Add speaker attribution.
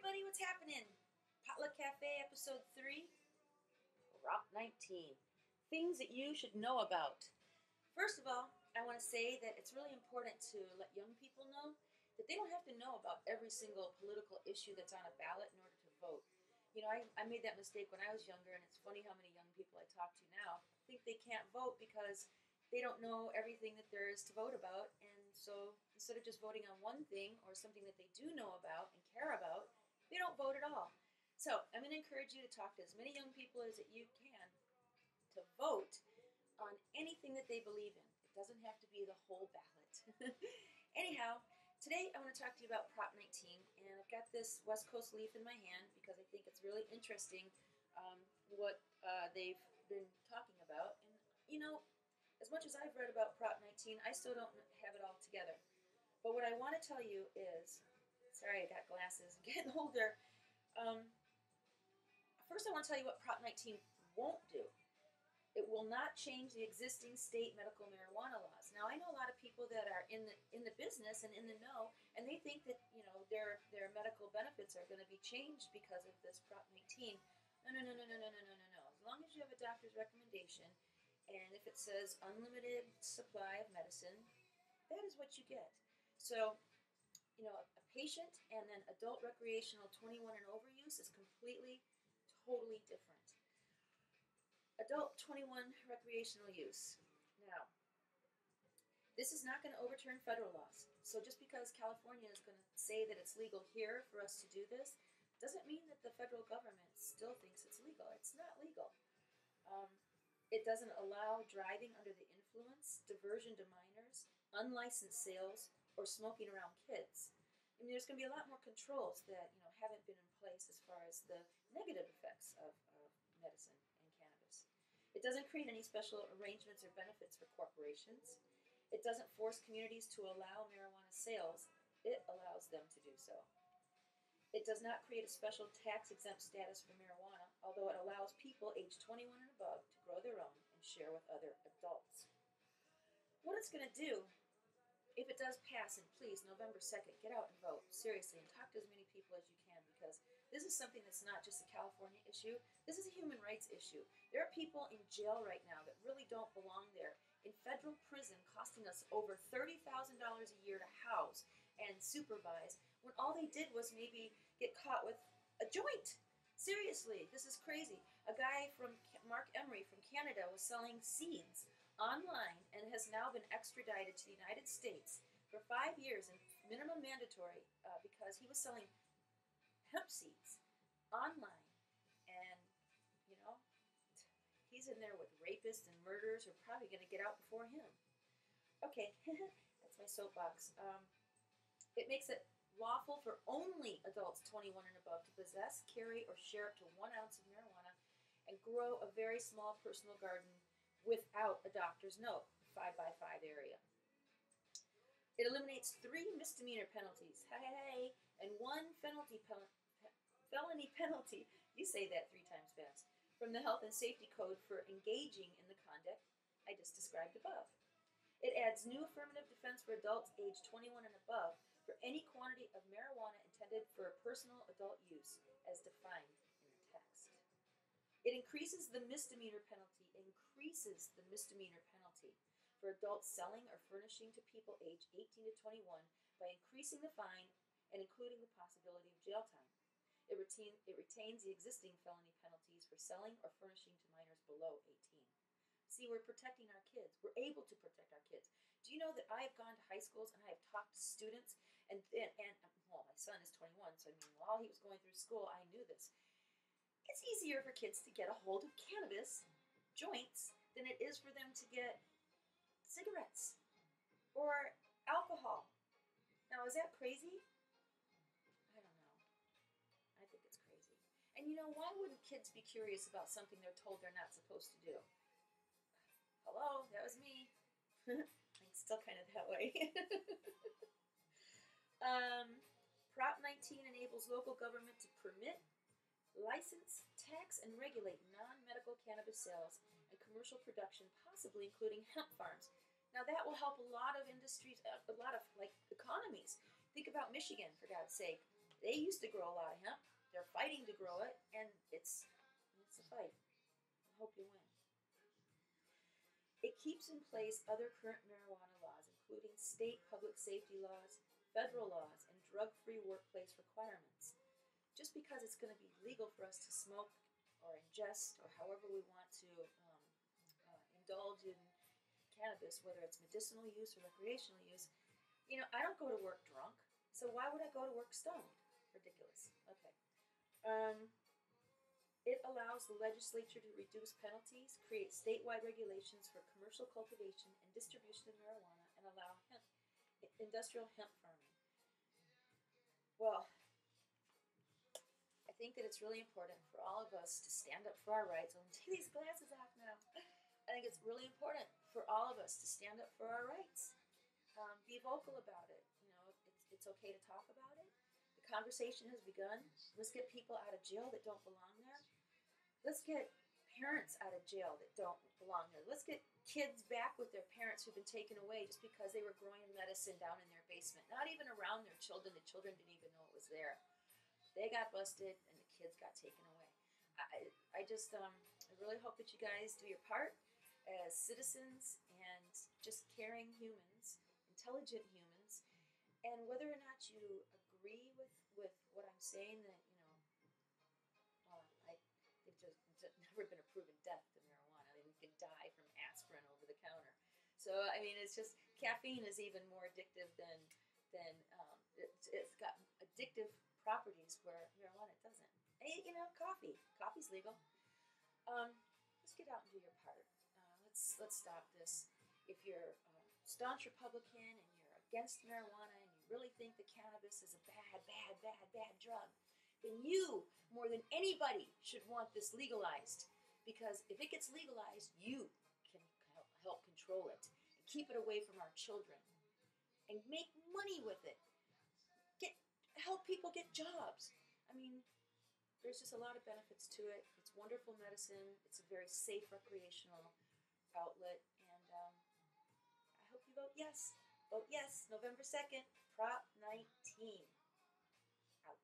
Speaker 1: everybody, what's happening? Potluck Cafe, episode 3, Prop 19. Things that you should know about. First of all, I want to say that it's really important to let young people know that they don't have to know about every single political issue that's on a ballot in order to vote. You know, I made that mistake when I was younger, and it's funny how many young people I talk to now think they can't vote because they don't know everything that there is to vote about. And so instead of just voting on one thing or something that they do know about and care about, they don't vote at all. So I'm going to encourage you to talk to as many young people as that you can to vote on anything that they believe in. It doesn't have to be the whole ballot. Anyhow, today I want to talk to you about Prop 19, and I've got this West Coast Leaf in my hand because I think it's really interesting what they've been talking about. And, you know, as much as I've read about Prop 19, I still don't have it all together. But what I want to tell you is, sorry, I got glasses, I'm getting older. First I want to tell you what Prop 19 won't do. It will not change the existing state medical marijuana laws. Now, I know a lot of people that are in the business and in the know, and they think that, you know, their medical benefits are going to be changed because of this Prop 19. No. As long as you have a doctor's recommendation, and if it says unlimited supply of medicine, that is what you get. So, you know, a patient and then adult recreational 21 and over use is totally different. Adult 21 recreational use. Now, this is not going to overturn federal laws. So just because California is going to say that it's legal here for us to do this, doesn't mean that the federal government still thinks it's legal. It's not legal. It doesn't allow driving under the influence, diversion to minors, unlicensed sales, or smoking around kids. I mean, there's going to be a lot more controls that, you know, haven't been in place as far as the negative effects of medicine and cannabis. It doesn't create any special arrangements or benefits for corporations. It doesn't force communities to allow marijuana sales. It allows them to do so. It does not create a special tax-exempt status for marijuana, although it allows people aged 21 and above to grow their own and share with other adults. What it's going to do, if it does pass, and please, November 2nd, get out and vote, seriously, and talk to as many people as you can, because this is something that's not just a California issue. This is a human rights issue. There are people in jail right now that really don't belong there, in federal prison, costing us over $30,000 a year to house and supervise, when all they did was maybe get caught with a joint. Seriously, this is crazy. A guy from Mark Emery from Canada was selling seeds online and has now been extradited to the United States for 5 years and minimum mandatory because he was selling hemp seeds online. And, you know, he's in there with rapists and murderers who are probably going to get out before him. Okay, that's my soapbox. It makes it lawful for only adults 21 and above to possess, carry, or share up to 1 ounce of marijuana and grow a very small personal garden without a doctor's note, 5x5 area. It eliminates 3 misdemeanor penalties, and 1 felony penalty, you say that 3 times fast, from the Health and Safety Code for engaging in the conduct I just described above. It adds new affirmative defense for adults aged 21 and above for any quantity of marijuana intended for personal adult use as defined in the text. It increases the misdemeanor penalty for adults selling or furnishing to people aged 18 to 21 by increasing the fine and including the possibility of jail time. It retains the existing felony penalties for selling or furnishing to minors below 18. See, we're protecting our kids. We're able to protect our kids. Do you know that I have gone to high schools and I have talked to students, and well, my son is 21, so I mean, while he was going through school, I knew this. It's easier for kids to get a hold of cannabis joints than it is for them to get cigarettes or alcohol. Now, is that crazy? I don't know. I think it's crazy. And you know, why wouldn't kids be curious about something they're told they're not supposed to do? Hello, that was me. I'm still kind of that way. Prop 19 enables local government to permit, license, tax, and regulate non-medical cannabis sales and commercial production, possibly including hemp farms. Now that will help a lot of industries, a lot of economies. Think about Michigan, for God's sake. They used to grow a lot of hemp. They're fighting to grow it, and it's a fight. I hope you win. It keeps in place other current marijuana laws, including state public safety laws, federal laws, and drug-free workplace requirements. Just because it's going to be legal for us to smoke or ingest or however we want to indulge in cannabis, whether it's medicinal use or recreational use, I don't go to work drunk, so why would I go to work stoned? Ridiculous. Okay. Um, it allows the legislature to reduce penalties, create statewide regulations for commercial cultivation and distribution of marijuana, and allow industrial hemp farming. Well, I think that it's really important for all of us to stand up for our rights. I'm going to take these glasses off now. I think it's really important for all of us to stand up for our rights. Be vocal about it. It's okay to talk about it. The conversation has begun. Let's get people out of jail that don't belong there. Let's get parents out of jail that don't belong there. Let's get kids back with their parents who've been taken away just because they were growing medicine down in their basement, not even around their children. The children didn't even know it was there. They got busted and the kids got taken away. I really hope that you guys do your part as citizens and just caring humans, intelligent humans, and whether or not you agree with what I'm saying, that there's never been a proven death to marijuana. I mean, you can die from aspirin over the counter. So I mean, it's just caffeine is even more addictive than it's got addictive properties where marijuana doesn't. And, coffee's legal. Let's get out and do your part. Let's stop this. If you're a staunch Republican and you're against marijuana and you really think that cannabis is a bad, bad, bad, bad drug, then you, more than anybody, should want this legalized. Because if it gets legalized, you can help control it and keep it away from our children and make money with it. Help people get jobs. I mean, there's just a lot of benefits to it. It's wonderful medicine. It's a very safe recreational outlet. And I hope you vote yes. Vote yes, November 2nd, Prop 19. Out.